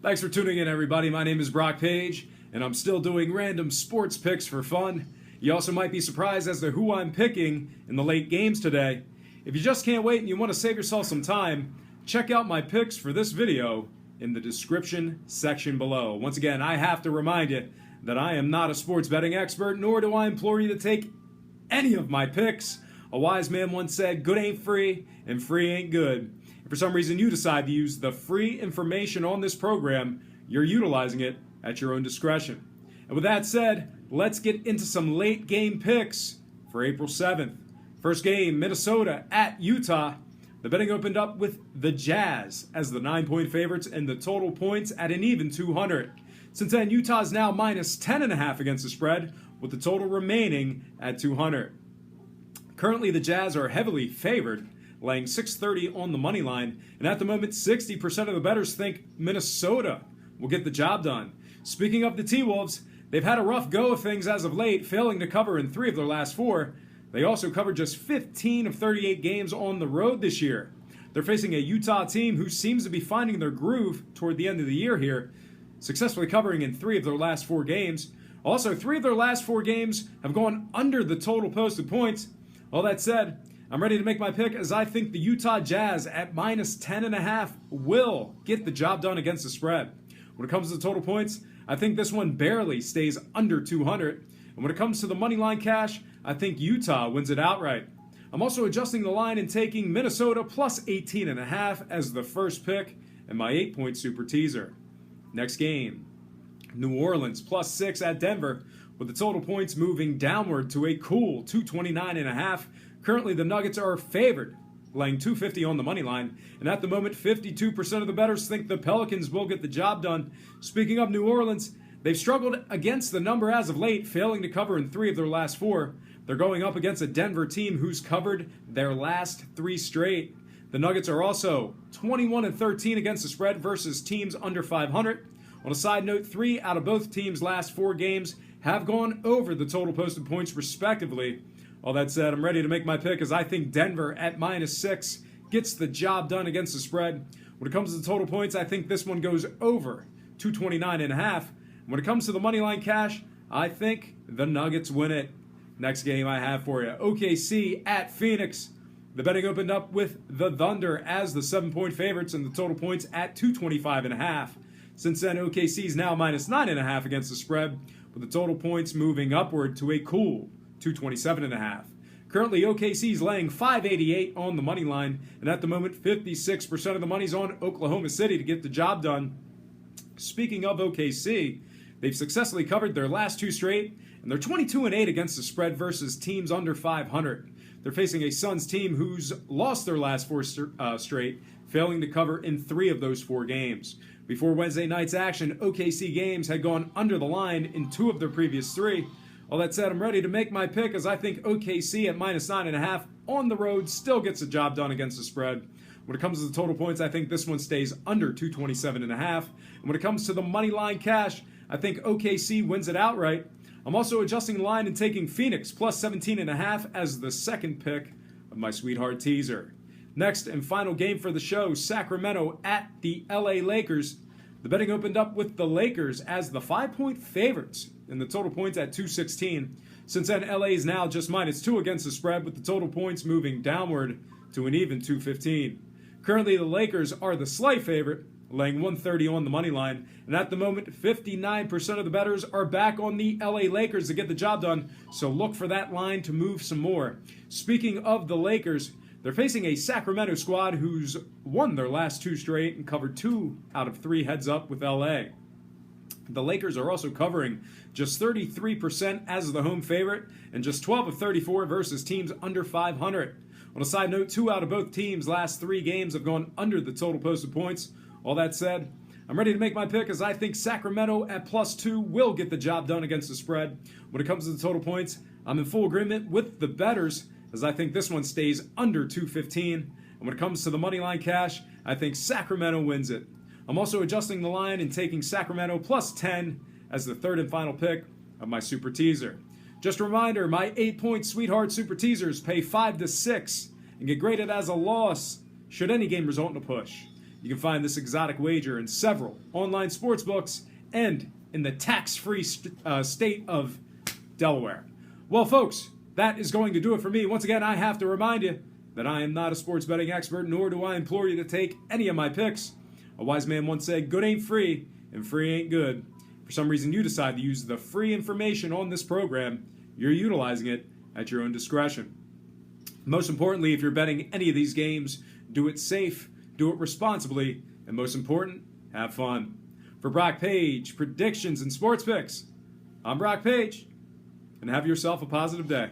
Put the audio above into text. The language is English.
Thanks for tuning in, everybody. My name is Brock Page, and I'm still doing random sports picks for fun. You also might be surprised as to who I'm picking in the late games today. If you just can't wait and you want to save yourself some time, check out my picks for this video in the description section below. Once again, I have to remind you that I am not a sports betting expert, nor do I implore you to take any of my picks. A wise man once said, good ain't free, and free ain't good. If for some reason you decide to use the free information on this program, you're utilizing it at your own discretion. And with that said, let's get into some late game picks for April 7th. First game, Minnesota at Utah. The betting opened up with the Jazz as the 9-point favorites and the total points at an even 200. Since then, Utah is now minus 10.5 against the spread, with the total remaining at 200. Currently, the Jazz are heavily favored, laying 630 on the money line, and at the moment, 60% of the bettors think Minnesota will get the job done. Speaking of the T-Wolves, they've had a rough go of things as of late, failing to cover in 3 of their last 4. They also covered just 15 of 38 games on the road this year. They're facing a Utah team who seems to be finding their groove toward the end of the year here, successfully covering in 3 of their last 4 games. Also, 3 of their last 4 games have gone under the total posted points. All that said, I'm ready to make my pick as I think the Utah Jazz at minus 10.5 will get the job done against the spread. When it comes to the total points, I think this one barely stays under 200. And when it comes to the money line cash, I think Utah wins it outright. I'm also adjusting the line and taking Minnesota plus 18.5 as the first pick and my 8-point super teaser. Next game, New Orleans plus 6 at Denver, with the total points moving downward to a cool 229.5. Currently, the Nuggets are favored, laying 250 on the money line, and at the moment, 52% of the bettors think the Pelicans will get the job done. Speaking of New Orleans, they've struggled against the number as of late, failing to cover in 3 of their last 4. They're going up against a Denver team who's covered their last 3 straight. The Nuggets are also 21-13 against the spread versus teams under 500. On a side note, 3 out of both teams' last 4 games have gone over the total posted points respectively. All that said, I'm ready to make my pick as I think Denver at minus 6 gets the job done against the spread. When it comes to the total points, I think this one goes over 229.5. When it comes to the money line cash, I think the Nuggets win it. Next game I have for you, OKC at Phoenix. The betting opened up with the Thunder as the 7-point favorites and the total points at 225.5. Since then, OKC is now minus 9.5 against the spread, with the total points moving upward to a cool 227.5. Currently, OKC is laying 588 on the money line, and at the moment, 56% of the money's on Oklahoma City to get the job done. Speaking of OKC, they've successfully covered their last 2 straight, and they're 22-8 against the spread versus teams under 500. They're facing a Suns team who's lost their last 4 straight, failing to cover in 3 of those 4 games. Before Wednesday night's action, OKC games had gone under the line in 2 of their previous 3. All that said, I'm ready to make my pick as I think OKC at minus 9.5 on the road still gets the job done against the spread. When it comes to the total points, I think this one stays under 227.5. And when it comes to the money line cash, I think OKC wins it outright. I'm also adjusting the line and taking Phoenix plus 17.5 as the second pick of my sweetheart teaser. Next and final game for the show, Sacramento at the LA Lakers. The betting opened up with the Lakers as the 5-point favorites and the total points at 216. Since then, LA is now just minus 2 against the spread, with the total points moving downward to an even 215. Currently, the Lakers are the slight favorite, laying 130 on the money line, and at the moment, 59% of the bettors are back on the LA Lakers to get the job done, so look for that line to move some more. Speaking of the Lakers, they're facing a Sacramento squad who's won their last 2 straight and covered 2 out of 3 heads-up with LA. The Lakers are also covering just 33% as the home favorite and just 12 of 34 versus teams under 500. On a side note, 2 out of both teams' last 3 games have gone under the total posted points. All that said, I'm ready to make my pick as I think Sacramento at plus 2 will get the job done against the spread. When it comes to the total points, I'm in full agreement with the bettors as I think this one stays under 215. And when it comes to the money line cash, I think Sacramento wins it. I'm also adjusting the line and taking Sacramento plus 10 as the third and final pick of my super teaser. Just a reminder, my 8-point sweetheart super teasers pay 5 to 6 and get graded as a loss should any game result in a push. You can find this exotic wager in several online sports books and in the tax-free state of Delaware. Well, folks, that is going to do it for me. Once again, I have to remind you that I am not a sports betting expert, nor do I implore you to take any of my picks. A wise man once said, good ain't free, and free ain't good. For some reason you decide to use the free information on this program, you're utilizing it at your own discretion. Most importantly, if you're betting any of these games, do it safe, do it responsibly, and most important, have fun. For Brock Page, predictions and sports picks, I'm Brock Page, and have yourself a positive day.